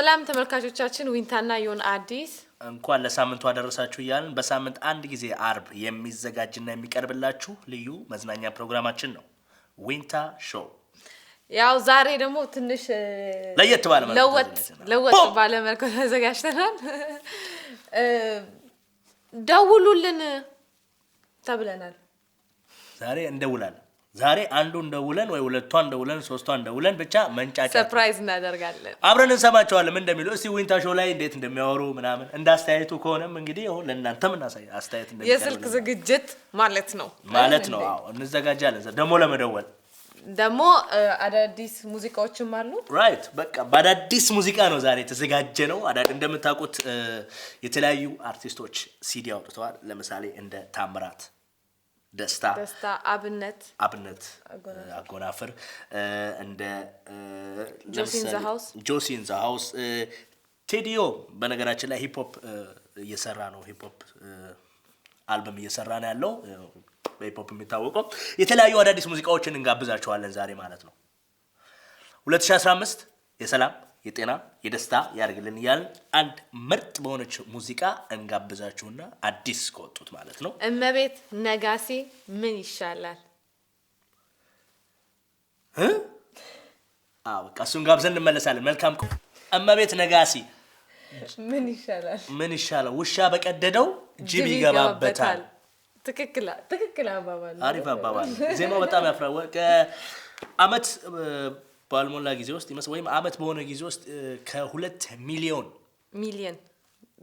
ሰላም ተመልካቾቻችን ዊንታና ዮን አዲስ እንኳን ለሳምንቱ አደረሳችሁ ይያልን በሳምንት አንድ ጊዜ አርብ የሚዘጋጅና የሚቀርብላችሁ ልዩ መዝናኛ ፕሮግራማችን ነው ዊንታ ሾው። ያው ዛሬ ደግሞ ትንሽ ለየት ባለ መልኩ ተዘጋጅተናል። ደውሉልን ተብለናል። ዛሬ እንደውላለን። ዛሬ አንዱ እንደውለን ወይ ሁለቱ እንደውለን ሶስቱ እንደውለን ብቻ መንጫጫ ሰርፕራይዝ እናደርጋለን። አብረን እንሰማቸዋለን እንደሚሉ እስቲ ዊንታ ሾው ላይ እንዴት እንደሚያወሩ ምናምን እንዳስተያየቱ ከሆነም እንግዲህ ለእናንተም እናሳይ አስተያየት እንደሚቀርብ የስልክ ዝግጅት ማለት ነው። አዎ እንዘጋጃለን። ደግሞ አዳዲስ ሙዚቃዎችም አሉ። ራይት በቃ በአዳዲስ ሙዚቃ ነው ዛሬ ተዘጋጀ ነው። እንደምታውቁት የተለያዩ አርቲስቶች ሲዲ አውጥተዋል። ለምሳሌ እንደ ታምራት ደስታ አብነት አጎናፍር እንደ ጆሲ ኢን ዘ ሃውስ ቴዲዮ በነገራችን ላይ ሂፕ ሆፕ እየሰራ ነው። ሂፕ ሆፕ አልበም እየሰራ ነው ያለው። በሂፕ ሆፕ የሚታወቀው የተለያዩ አዳዲስ ሙዚቃዎችን እንጋብዛችኋለን ዛሬ ማለት ነው። 2015 የሰላም የጤና የደስታ ያርግልን ይያል አንድ ምርጥ በሆነች ሙዚቃ እንጋብዛችሁና አዲስ ከወጡት ማለት ነው። እመቤት ነጋሲ ምን ይሻላል? በቃ እሱን ጋብዘን እንመለሳለን። መልካም እመቤት ነጋሲ ምን ይሻላል? ውሻ በቀደደው ጅብ ይገባበታል። ትክክል አባባል። አሪፍ አባባል። ዜማው በጣም ያፍራል። ከአመት ባልሞላ ጊዜ ውስጥ ወይም አመት በሆነ ጊዜ ውስጥ ከ2 ሚሊዮን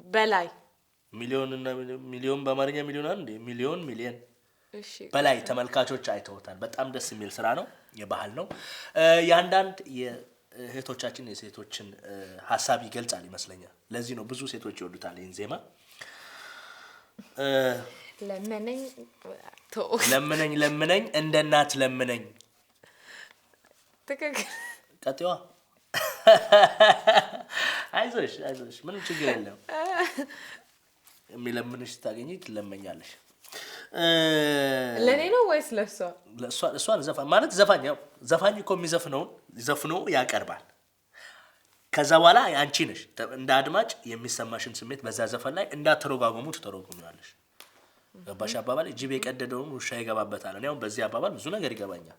በላይ ሚሊዮን በአማርኛ ሚሊዮን አንዴ ሚሊዮን እሺ በላይ ተመልካቾች አይተውታል። በጣም ደስ የሚል ስራ ነው። የባህል ነው። ያንዳንድ የእህቶቻችን የሴቶችን ሐሳብ ይገልጻል ይመስለኛል። ለዚህ ነው ብዙ ሴቶች ይወዱታል ይህን ዜማ። ለምነኝ እንደ እናት ለምነኝ ቀጥዋ አይዞሽ ምንም ችግር የለም። የሚለምንሽ ታገኚ ትለመኛለሽ። ለኔ ነው ወይስ ለሷ? ለሷን ዘፋኝ ማለት ዘፋኝ እኮ የሚዘፍነውን ዘፍኖ ያቀርባል። ከዛ በኋላ አንቺ ነሽ እንደ አድማጭ የሚሰማሽን ስሜት በዛ ዘፈን ላይ እንዳትተረጓጉሙ ትተረጉሚያለሽ። ገባሽ አባባል? ጅብ የቀደደውን ውሻ ይገባበታል። እኔ አሁን በዚህ አባባል ብዙ ነገር ይገባኛል።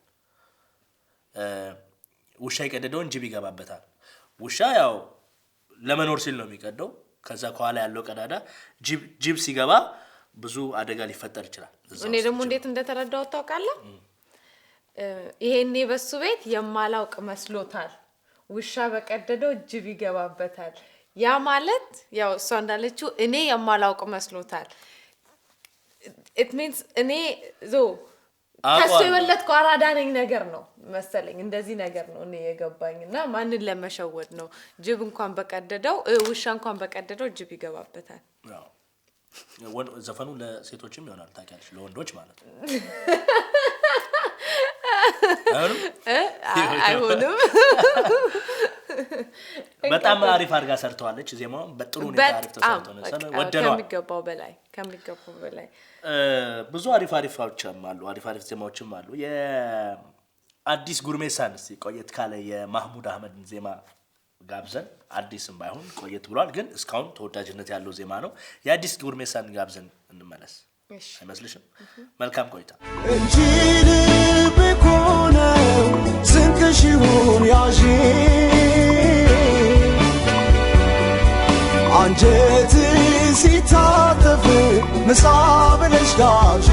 ውሻ የቀደደውን ጅብ ይገባበታል። ውሻ ያው ለመኖር ሲል ነው የሚቀደው። ከዛ ከኋላ ያለው ቀዳዳ ጅብ ሲገባ ብዙ አደጋ ሊፈጠር ይችላል። እኔ ደግሞ እንዴት እንደተረዳው ታውቃለህ? ይሄኔ በሱ ቤት የማላውቅ መስሎታል። ውሻ በቀደደው ጅብ ይገባበታል። ያ ማለት ያው እሷ እንዳለችው እኔ የማላውቅ መስሎታል። it means እኔ ከሱ የበለጥኩ አራዳ ነኝ ነገር ነው መሰለኝ። እንደዚህ ነገር ነው እኔ የገባኝና ማንን ለመሸወድ ነው? ጅብ እንኳን በቀደደው ውሻ እንኳን በቀደደው ጅብ ይገባበታል። ዘፈኑ ለሴቶችም ይሆናል ታውቂያለሽ፣ ለወንዶች ማለት ነው። አይሆንም። በጣም አሪፍ አድርጋ ሰርተዋለች። ዜማውን በጥሩ ሁኔታ አሪፍ ተሰርቷል። ወደነው ከሚገባው በላይ ብዙ አሪፎችም አሉ። አሪፍ ዜማዎችም አሉ። የአዲስ ጉርሜሳን ቆየት ካለ የማህሙድ አህመድን ዜማ ጋብዘን አዲስም ባይሆን ቆየት ብሏል፣ ግን እስካሁን ተወዳጅነት ያለው ዜማ ነው። የአዲስ ጉርሜሳን ጋብዘን እንመለስ አይመስልሽም? መልካም ቆይታ። እንጂ ልብ ነው ስንቅሽውን ያዢ አንጀት ሲታጠፍ ምሳ ብለሽ ጋዢ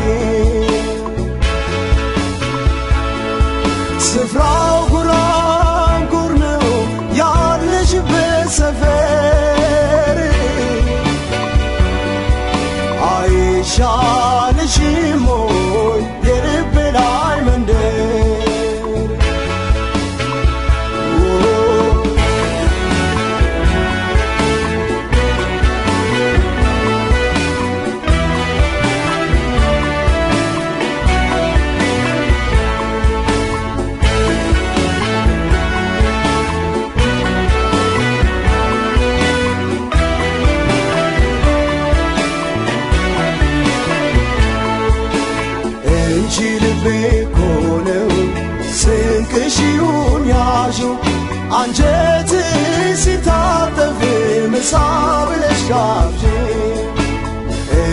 ስፍራው ጉራንጉር ነው ያለሽበት ሰፈር አይሻልሽም ወይ የልብ ላይ መንደር ምሳ ብለሽ ጋብዥኝ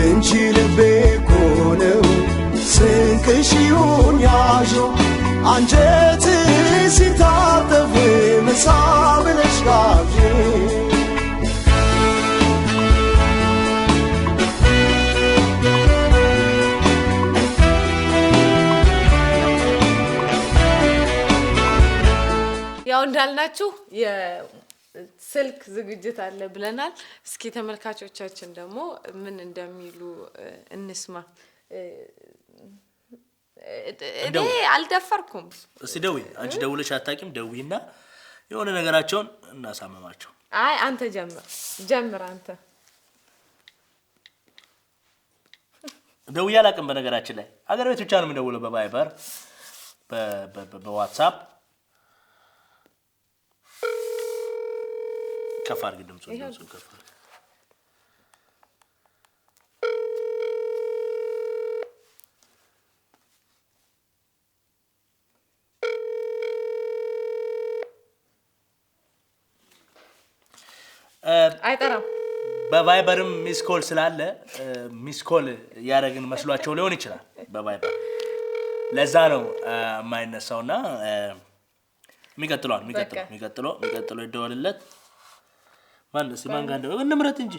እንጂ ልቤ እኮ ነው ስንቅሽ ይሁን ያዥው አንጀት ሲታጠፍ ምሳ ብለሽ ጋብዥኝ ያው እንዳልናችሁ የስልክ ዝግጅት አለ ብለናል። እስኪ ተመልካቾቻችን ደግሞ ምን እንደሚሉ እንስማ። እኔ አልደፈርኩም። እስቲ ደውይ፣ አንቺ ደውለሽ አታውቂም? ደውይና የሆነ ነገራቸውን እናሳመማቸው። አይ አንተ ጀምር አንተ። ደውዬ አላውቅም በነገራችን ላይ አገር ቤት ብቻ ነው የምደውለው፣ በቫይበር በዋትስአፕ ከፍ አድርግ ድምፁን ከፍ አድርግ። አይጠራም። በቫይበርም ሚስኮል ስላለ ሚስኮል ያደረግን መስሏቸው ሊሆን ይችላል በቫይበር። ለዛ ነው የማይነሳውና የሚቀጥለው ይደወልለት። ማን ጋር እንደው እንምረጥ እንጂ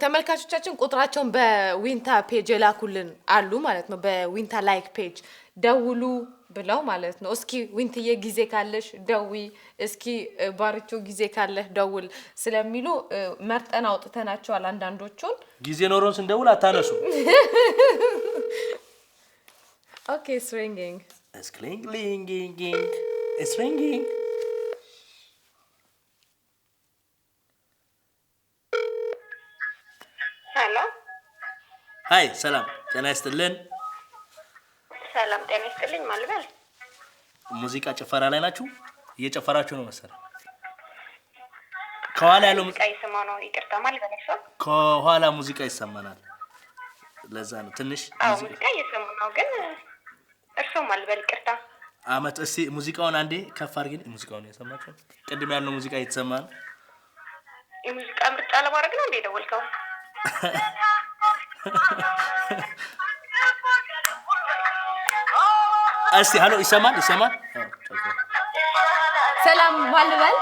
ተመልካቾቻችን ቁጥራቸውን በዊንታ ፔጅ የላኩልን አሉ ማለት ነው። በዊንታ ላይክ ፔጅ ደውሉ ብለው ማለት ነው። እስኪ ዊንትዬ ጊዜ ካለሽ ደዊ፣ እስኪ ባርቾ ጊዜ ካለህ ደውል ስለሚሉ መርጠን አውጥተናቸዋል። አንዳንዶቹን ጊዜ ኖሮን ስንደውል አታነሱ። ኦኬ ስሪንጊንግ It's ringing. It's ringing. Hello. Hi, ሰላም ጤና ይስጥልን። ሰላም ጤና ይስጥልኝ። ማልበል ሙዚቃ ጭፈራ ላይ ናችሁ? እየጨፈራችሁ ነው መሰለኝ። ከኋላ ያለው ሙዚቃ ይሰማው ነው። ይቅርታ ማልበል ሰው ከኋላ ሙዚቃ ይሰማናል። ለዛ ነው ትንሽ ሙዚቃ እየሰማው ነው ግን እርሶ ማልበል ይቅርታ። አመት እስቲ ሙዚቃውን አንዴ ከፍ አድርጊ። ሙዚቃውን የሰማችሁ? ቅድም ያለው ሙዚቃ እየተሰማ ነው። የሙዚቃ ምርጫ ለማድረግ ነው እንደ ደወልከው? እስቲ ሃሎ ይሰማል? ሰላም ማልበል።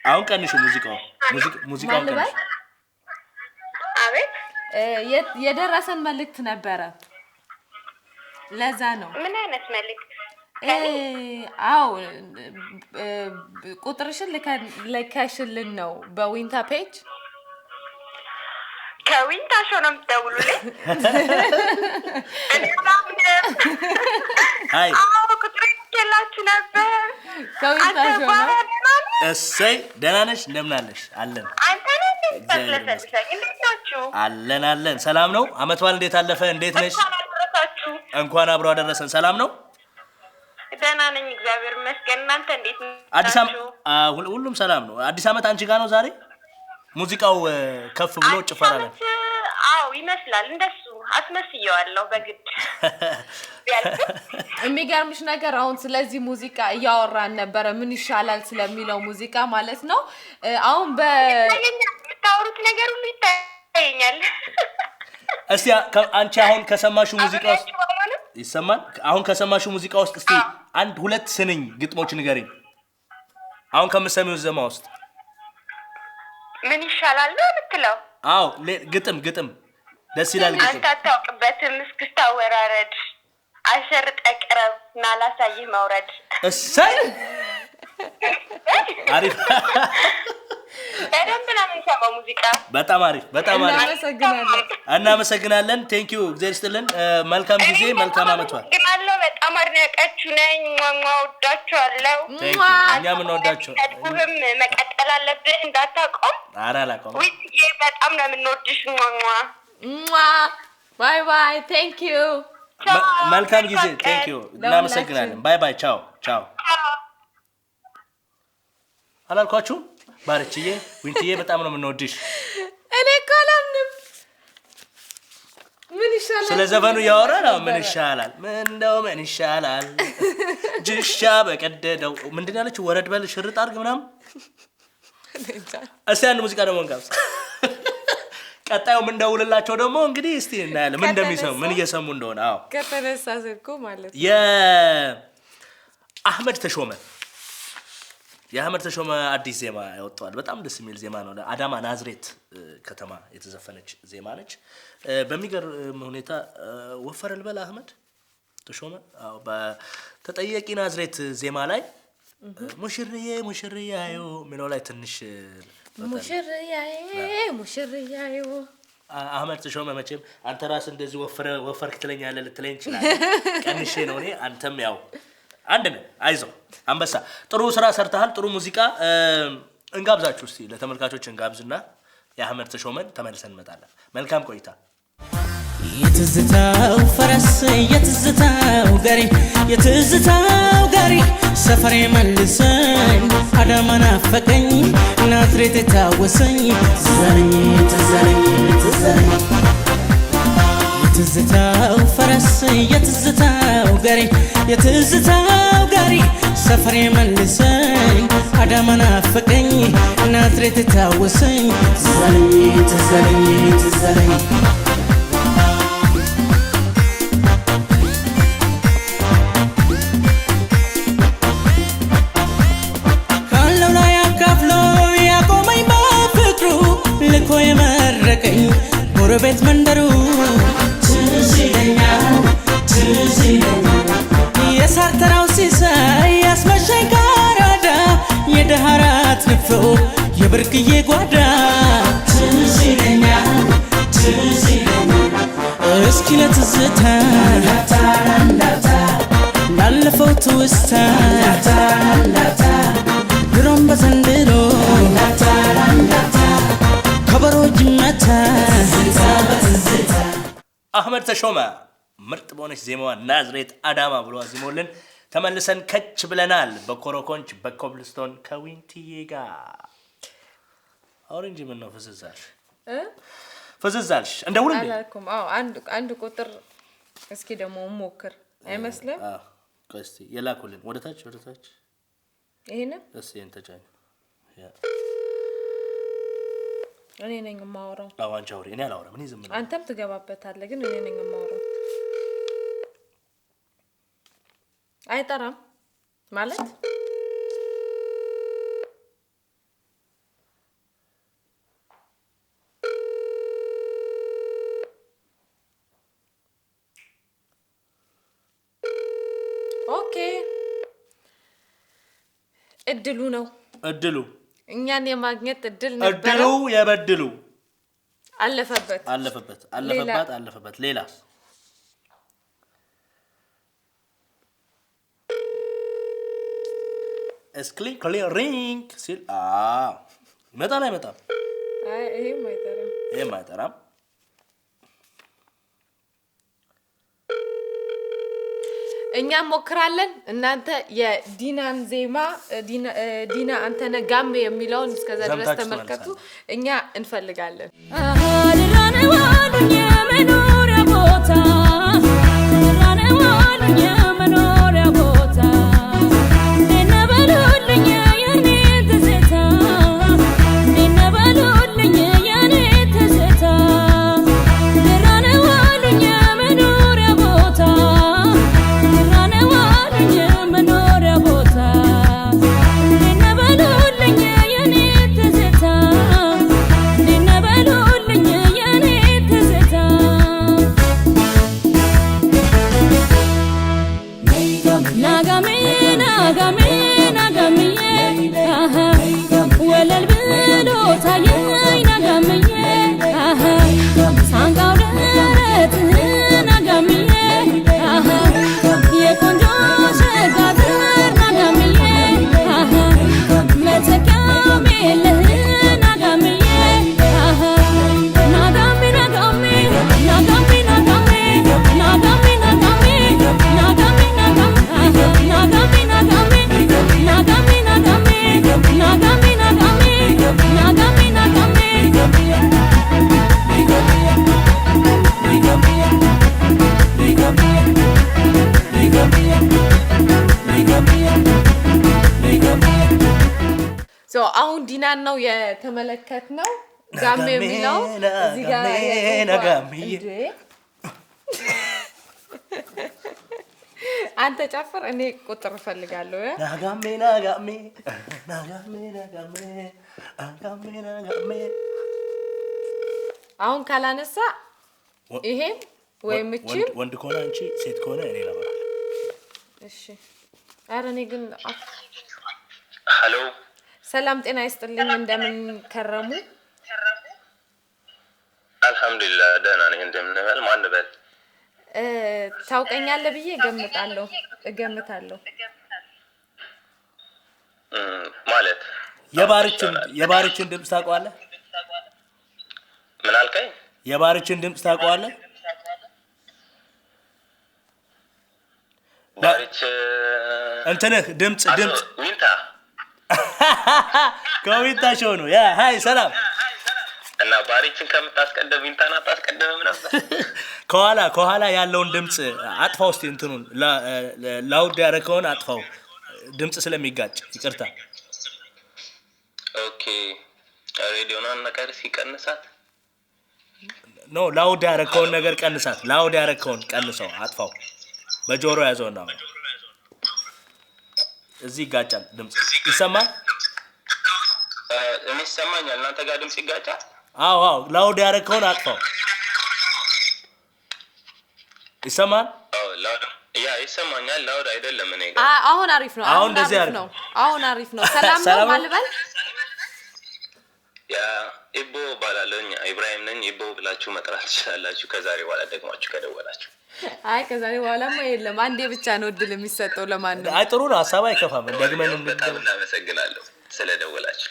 አሁን ቀንሹ ሙዚቃውን ቀንሹ። አቤት የደረሰን መልእክት ነበረ። ለዛ ነው። ምን አይነት መልእክት? አዎ ቁጥርሽን ልከሽልን ነው በዊንታ ፔጅ። ከዊንታ ሾው ነው የምትደውሉልኝ? አይ ቁጥሬን ልኬላችሁ ነበር። ከዊንታ ሾው ነው። እሰይ ደህና ነሽ? እንደምን አለሽ? አለን። አንተ ነህ እንዴት ናችሁ? አለን። ሰላም ነው? አመት በዓል እንዴት አለፈ? እንዴት ነሽ? እንኳን አብሮ አደረሰን። ሰላም ነው? ደህና ነኝ እግዚአብሔር ይመስገን። እናንተ እንዴት ናችሁ? ሁሉም ሰላም ነው። አዲስ አመት አንቺ ጋር ነው ዛሬ? ሙዚቃው ከፍ ብሎ ጭፈራ ላይ? አዎ ይመስላል። እንደሱ አስመስየዋለሁ በግድ። የሚገርምሽ ነገር አሁን ስለዚህ ሙዚቃ እያወራን ነበረ፣ ምን ይሻላል ስለሚለው ሙዚቃ ማለት ነው። አሁን የምታወሩት ነገር ሁሉ ይታየኛል። እስቲ አንቺ አሁን ከሰማሽው ሙዚቃ ውስጥ ይሰማል? አሁን ከሰማሽው ሙዚቃ ውስጥ እስቲ አንድ ሁለት ስንኝ ግጥሞች ንገሪኝ። አሁን ከምትሰሚው ዘማ ውስጥ ምን ይሻላል ነው የምትለው? አዎ ግጥም ደስ ይላል። ግጥም አንተ አታውቅበትም። እስክስታ ወራረድ አሸርጠ ቅረብ እና ላሳይህ መውረድ። እሰይ አሪፍ። በደንብ ነው የምንሰማው ሙዚቃ። በጣም አሪፍ። እናመሰግናለን። ቴንክ ዩ እግዚአብሔር ይስጥልን። መልካም ጊዜ፣ መልካም አመት በዓል። በጣም አድናቂያችሁ ነኝ። ወዳችኋለሁ። እኛም እንወዳችሁ። ሁሉም መቀጠል አለብህ እንዳታቆም። ኧረ አላቆም። ውይ በጣም ነው የምንወድሽ። ባይ ባይ። ቴንክ ዩ። መልካም ጊዜ። ቴንክ ዩ። እናመሰግናለን። ባይ ባይ። ቻው። አላልኳችሁም? ባርችዬ ዊንትዬ በጣም ነው የምንወድሽ። እኔ እኮ አላምንም። ምን ይሻላል? ስለ ዘፈኑ እያወራ ነው። ምን ይሻላል? ምን ይሻላል? ጅሻ በቀደደው ምንድነው ያለችው ወረድ በል ሽርጥ አርግ ምናምን እስቲ አንድ ሙዚቃ ደግሞ እንጋብዝ ቀጣዩ ምን ደውልላቸው ደግሞ እንግዲህ እስቲ እናያለን ምን እንደሚሰሙ ምን እየሰሙ እንደሆነ አዎ ከተነሳ ስልኩ ማለት የአህመድ ተሾመ አዲስ ዜማ ያወጣዋል በጣም ደስ የሚል ዜማ ነው አዳማ ናዝሬት ከተማ የተዘፈነች ዜማ ነች በሚገርም ሁኔታ ወፈረ ልበል አህመድ ተሾመ አዎ በተጠየቂ ናዝሬት ዜማ ላይ ሙሽሪያዮ ምነው ላይ ትንሽ ሙሽሪያዮ አህመድ ተሾመ መቼም አንተ ራስ እንደዚህ ወፈርክ ትለኛለህ ልትለኝ ይችላል ቀንሼ ነው እኔ አንተም ያው አንድ ነን አይዞ አንበሳ ጥሩ ስራ ሰርተሃል ጥሩ ሙዚቃ እንጋብዛችሁ እስቲ ለተመልካቾች እንጋብዝና የአህመድ ተሾመን ተመልሰን እንመጣለን መልካም ቆይታ የትዝታው ፈረስ የትዝታው ጋሪ ሰፈሬ መልሰኝ አዳማ ናፈቀኝ ናዝሬት ታወሰኝ ትዘረኝ የትዝታው ፈረስ የትዝታው ጋሪ ሰፈሬ መልሰኝ አዳማ ናፈቀኝ ናዝሬት ታወሰኝ ትዘረኝ ጎረቤት መንደሩ ትዝ ይለኛል የሳርተራው ሲሳይ ያስመሸኝ ካራዳ የደሃራት ንፍሮ የብርቅዬ ጓዳ ትዝ ይለኛል እስኪ ለትዝታ ላለፈው ትውስታ ድሮም በዘንድሮ ከበሮ ጅመታ አህመድ ተሾመ ምርጥ በሆነች ዜማዋ ናዝሬት አዳማ ብሎ አዚሞልን ተመልሰን ከች ብለናል በኮሮኮንች በኮብልስቶን ከዊንቲዬ ጋር ኦሬንጅ ምን ነው ፈዘዛልሽ እንደውልኝ አላልኩም አዎ አንድ ቁጥር እስኪ ደግሞ ሞክር አይመስልም ቆስቲ የላኩልን ወደታች ይሄን እሺ እንተጃኝ ያ እኔ ነኝ የማወራው አዋንቻ ወሬ እኔ አላወራም እኔ ዝም ብለህ አንተም ትገባበታለህ ግን እኔ ነኝ የማወራው አይጠራም ማለት ኦኬ እድሉ ነው እኛን የማግኘት እድል ነበር እድሉ የበድሉ አለፈበት ሌላ ክሊሪንግ ሲል ይመጣል አይመጣም ይሄም አይጠራም እኛ ሞክራለን እናንተ የዲናን ዜማ ዲና አንተነ ጋም የሚለውን እስከዛ ድረስ ተመልከቱ እኛ እንፈልጋለን Never ጋቢናን ነው የተመለከትነው ጋሜ የሚለው እዚህ ጋር ናጋሜ አንተ ጨፍር እኔ ቁጥር ፈልጋለሁ ናጋሜ ናጋሜ ናጋሜ ናጋሜ ናጋሜ ናጋሜ አሁን ካላነሳ ይሄ ወይም እቺ ወንድ ከሆነ አንቺ ሴት ከሆነ እኔ ላወራ እሺ አረ እኔ ግን ሄሎ ሰላም ጤና ይስጥልኝ እንደምን ከረሙ አልহামዱሊላህ ደህና ነኝ እንደምን ነህ ማን በል ታውቀኛለህ ብዬ እገምታለሁ ማለት የባርችን ድምጽ ታውቀዋለህ ምን አልከኝ የባርችን ድምጽ ታውቀዋለህ ባርች እንትነህ ድምጽ ዊንታ ከዊንታ ሾው ነው ያ ሃይ ሰላም እና ባርችን ከምታስቀደም ዊንታና ታስቀደም ነበር ከኋላ ያለውን ድምጽ አጥፋው እስቲ እንትኑን ላውድ ያረከውን አጥፋው ድምጽ ስለሚጋጭ ይቅርታ ኦኬ ሬዲዮናን ነገር ሲቀንሳት ኖ ላውድ ያረከውን ነገር ቀንሳት ላውድ ያረከውን ቀንሰው አጥፋው በጆሮ ያዘው ነው እዚህ ይጋጫል ድምጽ ይሰማል እኔ ሰማኛል እናንተ ጋር ድምጽ ይጋጫል አዎ ላውድ ያረከውን አጥፋው ይሰማል ላውድ ያ ይሰማኛል ላውድ አይደለም እኔ ጋር አሁን አሪፍ ነው አሁን አሪፍ ነው ሰላም ነው ማልበል ያ ኢቦ ባላለኝ ኢብራሂም ነኝ ኢቦ ብላችሁ መጥራት ትችላላችሁ ከዛሬ በኋላ ደግማችሁ ከደወላችሁ አይ ከዛሬ በኋላማ የለም አንዴ ብቻ ነው እድል የሚሰጠው ለማን ነው አይ ጥሩ ነው ሐሳብ አይከፋም ደግመን በጣም እናመሰግናለሁ ስለደወላችሁ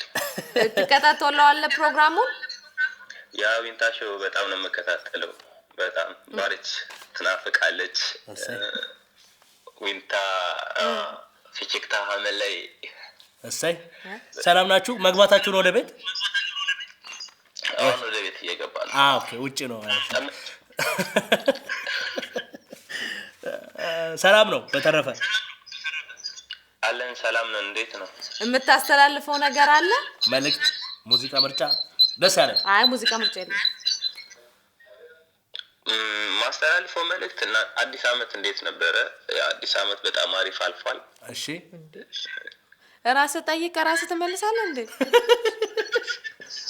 ትከታተለዋለህ ፕሮግራሙን ያ ዊንታሾ በጣም ነው የምከታተለው በጣም ባርች ትናፍቃለች ዊንታ ፍቺክታ ሀመላይ እሰይ ሰላም ናችሁ መግባታችሁ ነው ወደ ቤት አሁን ወደ ቤት እየገባን ኦኬ ውጪ ነው ሰላም ነው በተረፈ አለን ሰላም ነው እንዴት ነው የምታስተላልፈው ነገር አለ መልእክት ሙዚቃ ምርጫ ደስ ያለ አይ ሙዚቃ ምርጫ የለም ማስተላልፈው መልእክት እና አዲስ አመት እንዴት ነበር አዲስ አመት በጣም አሪፍ አልፏል እሺ ራስህ ጠይቀ ራስህ ትመልሳለህ እንዴ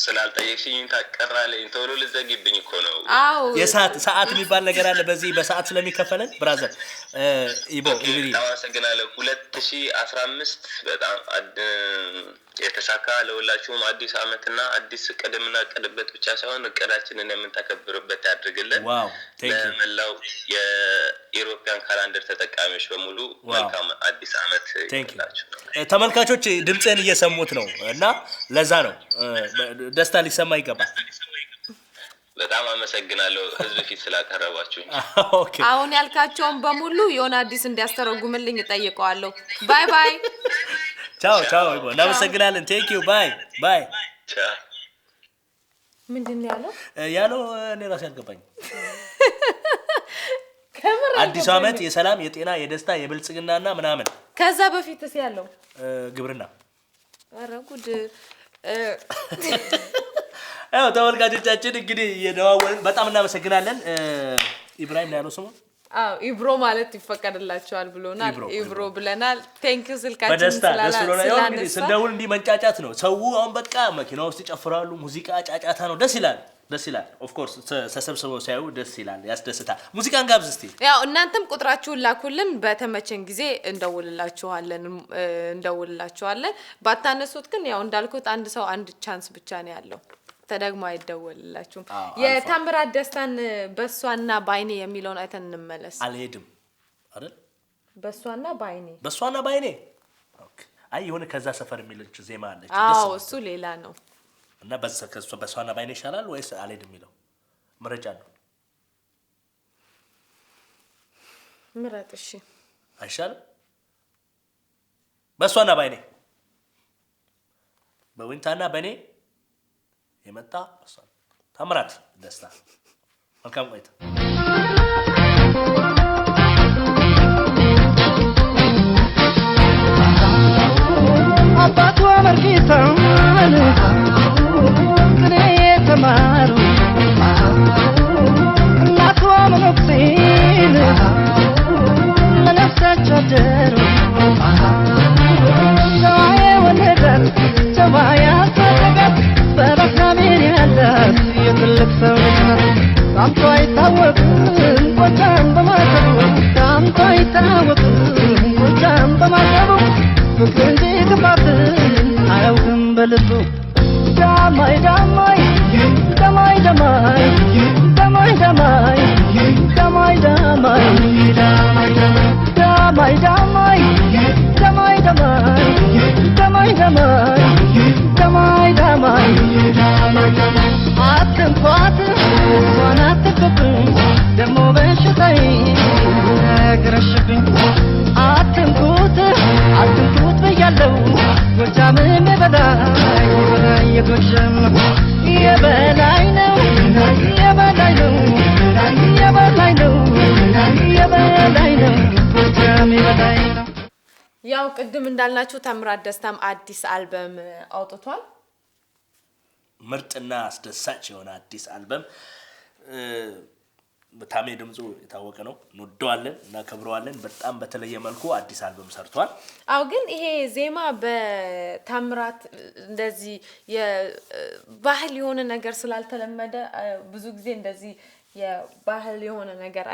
ስላልጠየቅሽኝ ታቀራለኝ ቶሎ ልዘግይብኝ እኮ ነው አዎ ሰዓት የሚባል ነገር አለ በዚህ በሰዓት ስለሚከፈለን ብራዘር ኢቦ ኢብሪ ታመሰግናለሁ 2015 በጣም የተሳካ ለሁላችሁም አዲስ አመትና አዲስ ቀደምና ቀደበት ብቻ ሳይሆን እቅዳችንን የምንተከብርበት ያድርግልን ዋው ቴንክ ዩ ለመላው የኢሮፒያን ካላንደር ተጠቃሚዎች በሙሉ መልካም አዲስ አመት ይሁንላችሁ ተመልካቾች ድምጽን እየሰሙት ነው እና ለዛ ነው ደስታ ሊሰማ ይገባል በጣም አመሰግናለሁ ህዝብ ፊት ስላቀረባችሁ ኦኬ አሁን ያልካቸውን በሙሉ የሆነ አዲስ እንዲያስተረጉምልኝ እጠይቀዋለሁ ባይ ባይ ቻው ኢቦ እናመሰግናለን ቴንክ ዩ ባይ ቻው ምንድነው ያለው እኔ ራሴ አልገባኝ አዲስ አመት የሰላም የጤና የደስታ የብልጽግናና ምናምን ከዛ በፊትስ ያለው ግብርና ኧረ ጉድ አዎ ተወልጋጆቻችን እንግዲህ የደዋወልን በጣም እናመሰግናለን ኢብራሂም ነው ያለው ስሙ አዎ ኢብሮ ማለት ይፈቀድላችኋል ብሎናል ኢብሮ ብለናል ቴንክ ዩ ስልካችን ስላላችሁ ስንደውል እንዲ መንጫጫት ነው ሰው አሁን በቃ መኪና ውስጥ ይጨፍራሉ ሙዚቃ ጫጫታ ነው ደስ ይላል ኦፍ ኮርስ ተሰብስበው ሳይው ደስ ይላል ያስደስታል ሙዚቃን ጋብዝ እስቲ ያው እናንተም ቁጥራችሁን ላኩልን በተመቸን ጊዜ እንደውልላችኋለን ባታነሱት ግን ያው እንዳልኩት አንድ ሰው አንድ ቻንስ ብቻ ነው ያለው ተደግሞ አይደወልላችሁም የታምራት ደስታን በሷና ባይኔ የሚለውን አይተን እንመለስ አልሄድም አይደል በሷና ባይኔ ኦኬ አይ የሆነ ከዛ ሰፈር የሚልች ዜማ አለች አዎ እሱ ሌላ ነው እና በሷና ባይኔ ይሻላል ወይስ አልሄድም የሚለው ምርጫ ነው ምረጥ እሺ አይሻልም በሷና ባይኔ በዊንታና በኔ የመጣ ታምራት ደስታ መልካም ቆይታ አባቷ መርቂታ ታምቶ አይታወቅም ጎጃም በማሰቡ ታምቶ አይታወቅም ጎጃም በማሰቡ ፍቅር እንጂ ክፋትን አያውቅም በልቡ ዳማይ ዳማይ ዳማይ ዳማይ ዳማይ ዳማይ ዳማይ ዳማይ ዳማይ ዳማይ ዳማይ ዳማይ ዳማይ ዳማይ ዳማይ አትንኳት እሷን አትንኩብኝ ደሞ በሽታዬ ነገረሽብኝ አትንኩት ብያለሁ ጎጃምን የበላይ የጎጃም የበላይ ነው የበላይ ነው የበላይ ነው የበላይ ነው ጎጃም የበላይ ነው። ያው ቅድም እንዳልናችሁ ታምራት ደስታም አዲስ አልበም አውጥቷል። ምርጥና አስደሳች የሆነ አዲስ አልበም በታሜ ድምጹ የታወቀ ነው። እንወደዋለን እና ከብረዋለን። በጣም በተለየ መልኩ አዲስ አልበም ሰርቷል። አው ግን ይሄ ዜማ በታምራት እንደዚህ የባህል የሆነ ነገር ስላልተለመደ ብዙ ጊዜ እንደዚህ የባህል የሆነ ነገር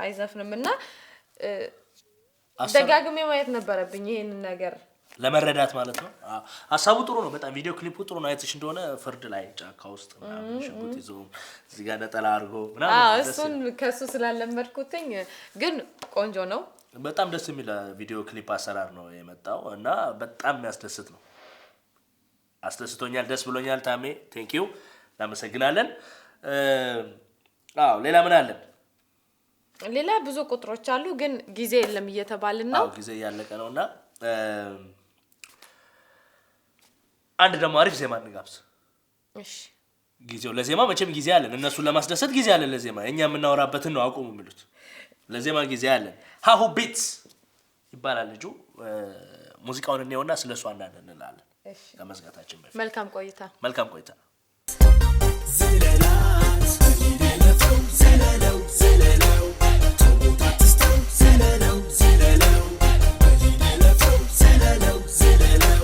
አይዘፍንምና ደጋግሜ ማየት ነበረብኝ ይሄን ነገር ለመረዳት ማለት ነው። ሐሳቡ ጥሩ ነው በጣም ቪዲዮ ክሊፑ ጥሩ ነው። አይተሽ እንደሆነ ፍርድ ላይ ጫካ ውስጥ ምናምን ሽጉጥ ይዞ እዚህ ጋር ነጠላ አድርጎ ምናምን እሱን ከሱ ስላለመድኩትኝ ግን ቆንጆ ነው። በጣም ደስ የሚል ቪዲዮ ክሊፕ አሰራር ነው የመጣው እና በጣም የሚያስደስት ነው። አስደስቶኛል፣ ደስ ብሎኛል። ታሜ ቴንክ ዩ እናመሰግናለን። ሌላ ምን አለ? ሌላ ብዙ ቁጥሮች አሉ ግን ጊዜ የለም እየተባልን ነው። ጊዜ ያለቀ ነውና አንድ ደግሞ አሪፍ ዜማ እንጋብዝ። እሺ ጊዜው ለዜማ መቼም ጊዜ አለን። እነሱን ለማስደሰት ጊዜ አለን። ለዜማ እኛ የምናወራበትን ነው አቁሙ የሚሉት። ለዜማ ጊዜ አለን። ሃሁ ቢትስ ይባላል ልጁ። ሙዚቃውን እንየውና ስለሱ አንዳንድ እንላለን። እሺ ከመዝጋታችን በፊት መልካም ቆይታ። ዝለላት ይደለፈው ዝለለው ዝለለው ተውታትስተው ዝለለው ዝለለው ይደለፈው ዝለለው ዝለለው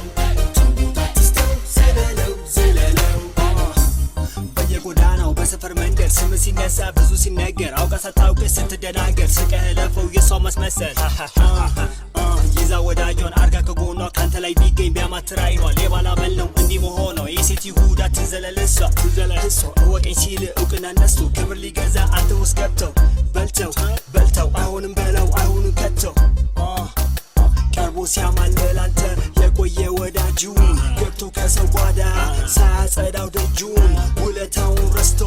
ተውታትስተው ዝለለው ዝለለው በየጎዳናው በሰፈር መንገድ ስም ሲነሳ ብዙ ሲነገር አውቃ ሳታውቅ ስትደናገር ስቀለፈው የሷ መስመሰል ይዛ ወዳጇን አርጋ ከጎኗ ካንተ ላይ ቢገኝ ቢያማትር አይኗ ሌባ ላበል ነው እንዲህ መሆኗ የሴት ይሁዳ ትዘለልሷ እወቀኝ ሲል እውቅና ነሱ ክብር ሊገዛ አንተ ውስጥ ገብተው በልተው አይሆንም በለው አይሆንም ከተው ቀርቦ ሲያማልል አንተ የቆየ ወዳጁን ገብቶ ከሰው ጓዳ ሳያጸዳው ደጁን ውለታውን ረስቶ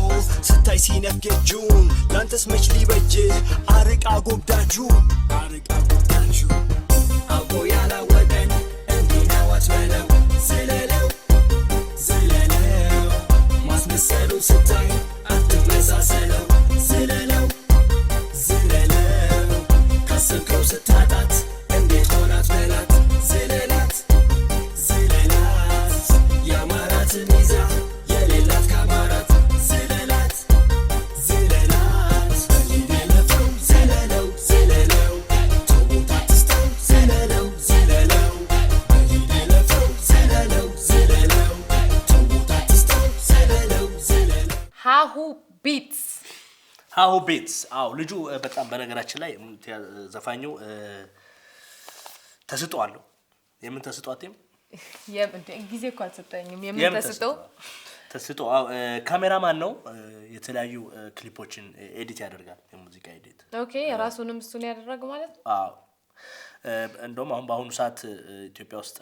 ስታይ ሲነፍግ እጁን ላንተስ መች ሊበጅ አርቃ ጎብዳጁ አውቆ ያላወቀን እንዲህ ነው አትበለው ዝለለው ዝለለው ማስመሰሉ ስታይ አትመሳሰለው ዝለለው ዝለለው ካሰብከው ስታጣት እንዴት ሆናት በላት ዝለላት ዝለላት ያማራትን ይዛ የሌላት ካማራት ዝለላት ዝለላት ይደለፈው ዝለለው ዝለለው ተውታትስተው ዝለለው ዝለለው ይደለፈው ዝለለው ዝለለው ተውታትስተው ዝለለው ዝለለው ሃሁ ቢትስ ልጁ በጣም በነገራችን ላይ ዘፋኙ ተስጧል። የምን ተስጧትም ጊዜ እኮ አልሰጠኝም። የምን ተስጦ ካሜራማን ነው። የተለያዩ ክሊፖችን ኤዲት ያደርጋል። የሙዚቃ ኤዲት ኦኬ። የራሱንም እሱን ያደረገው ማለት ነው። እንደውም አሁን በአሁኑ ሰዓት ኢትዮጵያ ውስጥ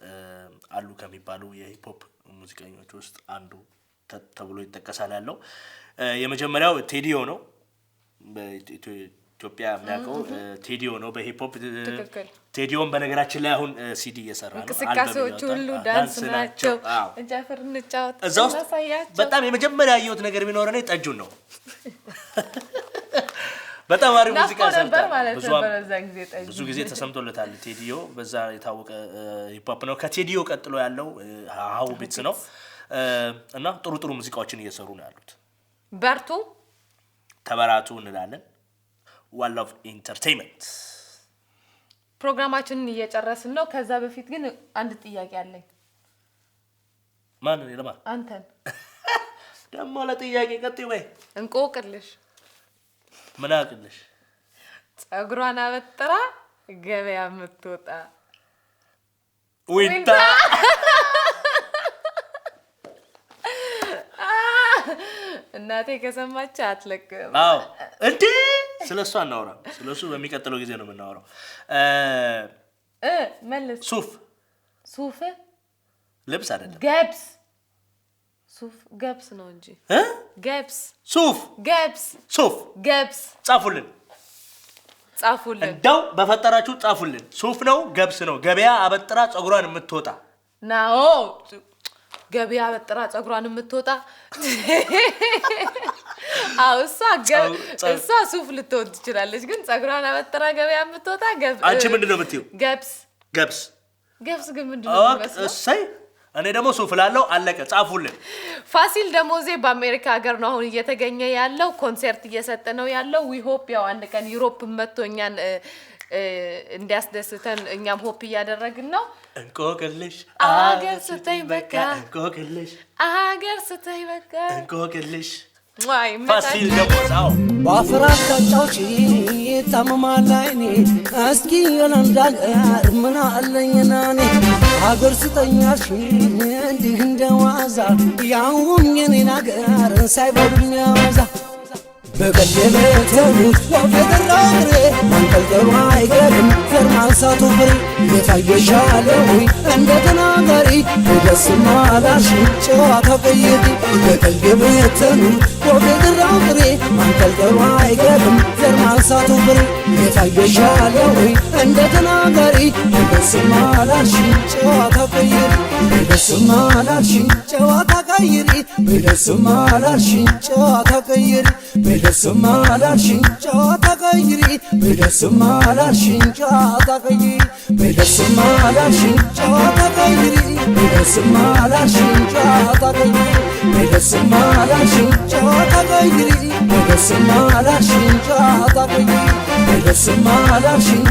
አሉ ከሚባሉ የሂፕ ሆፕ ሙዚቀኞች ውስጥ አንዱ ተብሎ ይጠቀሳል። ያለው የመጀመሪያው ቴዲዮ ነው። በኢትዮጵያ የሚያውቀው ቴዲዮ ነው በሂፕ ሆፕ። ቴዲዮን በነገራችን ላይ አሁን ሲዲ እየሰራ ነው። እንቅስቃሴዎቹ ሁሉ ዳንስ ናቸው። እንጨፍር እንጫወት እናሳያቸው። በጣም የመጀመሪያ ያየሁት ነገር ቢኖር እኔ ጠጁን ነው። በጣም አሪፍ ሙዚቃ ሰርቷል። ብዙ ጊዜ ተሰምቶለታል ቴዲዮ። በዛ የታወቀ ሂፕ ሆፕ ነው። ከቴዲዮ ቀጥሎ ያለው ሃሁ ቢትስ ነው እና ጥሩ ጥሩ ሙዚቃዎችን እየሰሩ ነው ያሉት። በርቱ ተበራቱ እንላለን። ዋን ሎቭ ኢንተርቴይንመንት ፕሮግራማችንን እየጨረስን ነው። ከዛ በፊት ግን አንድ ጥያቄ አለኝ። ማን ነው ለማ? አንተን ደሞ ለጥያቄ ቀጥይ ወይ እንቆቅልሽ ምን አቅልሽ ጸጉሯን አበጥራ ገበያ የምትወጣ ዊንታ እናቴ ከሰማች አትለቅም። አዎ እንዴ ስለሱ አናወራ ስለሱ በሚቀጥለው ጊዜ ነው የምናወራው መልስ ሱፍ ልብስ አይደለም ገብስ ሱፍ ገብስ ነው እንጂ ገብስ ሱፍ ገብስ ጻፉልን እንደው በፈጠራችሁ ጻፉልን ሱፍ ነው ገብስ ነው ገበያ አበጥራ ጸጉሯን የምትወጣ ናኦ ገበያ አበጥራ ጸጉሯን የምትወጣ እሷ ሱፍ ልትወጥ ትችላለች ግን ጸጉሯን አበጥራ ገበያ የምትወጣ አንቺ ምንድነው የምትይው ገብስ ግን ምንድነው እሰይ እኔ ደግሞ ሱፍ ላለው አለቀ ጻፉልን ፋሲል ደሞዜ በአሜሪካ ሀገር ነው አሁን እየተገኘ ያለው ኮንሰርት እየሰጠ ነው ያለው ዊ ሆፕ ያው አንድ ቀን ዩሮፕ መጥቶኛን እንዲያስደስተን እኛም ሆፕ እያደረግን ነው እንቆቅልሽ አገር ስተይ በቃ እንቆቅልሽ አገር ስተይ በቃ እንቆቅልሽ ዋይ ፋሲል ደሞዛው ባፍራት ታጫውጪ ታመማላይኔ እስኪ የለንዳገር ምን አለኝና እኔ አገር ስጠኛሽ እንዲህ እንደዋዛ ያውም የኔን አገር ሳይበሉኝ ያዋዛ በቀደመተው ወፈደራሬ ማንቀልቀሉ አይገርም ፈርማንሳቱ ፍሬ የታየሻለው እንደ ተናጋሪ ደስማ አላሽ ጨዋታ ቀይሪ በቀደመተው ወፈደራሬ ማንቀልቀሉ አይገርም ፈርማንሳቱ ፍሬ የታየሻለው እንደ ተናጋሪ ደስማ አላሽ ጨዋታ ቀይሪ ደስማ አላሽ ጨዋታ ቀይሪ ደስማ አላሽ ጨዋታ ቀይሪ በደስማ አላልሽኝ ጨዋታ ቀይሪ በደስማ አላልሽኝ ጨዋታ ቀይሪ በደስማ አላልሽኝ ጨዋታ ቀይሪ በደስማ አላልሽኝ ጨዋታ ቀይሪ በደስማ አላልሽኝ ጨዋታ ቀይሪ በደስማ አላልሽኝ ጨዋታ ቀይሪ በደስማ አላልሽኝ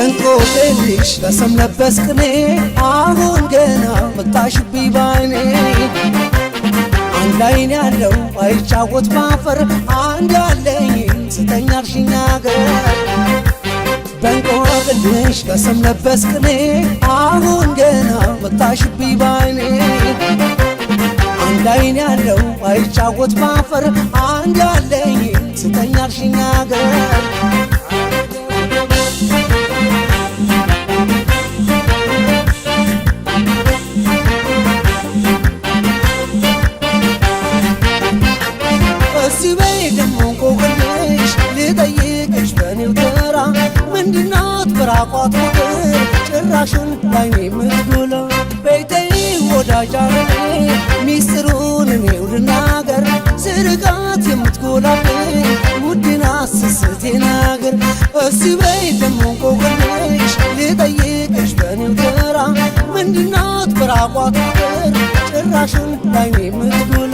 እንቆቅልሽ በሰም ለበስ ቅኔ አሁን ገና መጣሽብኝ ባይኔ አንድ አይን ያለው አይጫወት ባፈር አንድ ያለኝ ስተኛ አልሽኝ አገር በእንቆቅልሽ በሰም ለበስ ቅኔ አሁን ገና መጣሽብኝ ባይኔ አንድ አይን ያለው አይጫወት ባፈር አንድ ያለኝ ስተኛ አልሽኝ አገር ልጠይቅሽ በኔው ተራ ምንድናት በራቋት ቁጥር ጭራሹን ላይኔ የምትጎላ በይተይ ወዳጃኔ ሚስጥሩን እኔው ልናገር ስርቃት የምትጎላብኝ ውድና ስስቴ ናገር እስቲ በይ ደሞ እንቆቅልሽ ልጠይቅሽ በኔው ተራ ምንድናት በራቋት ቁጥር ጭራሹን ላይኔ የምትጎላ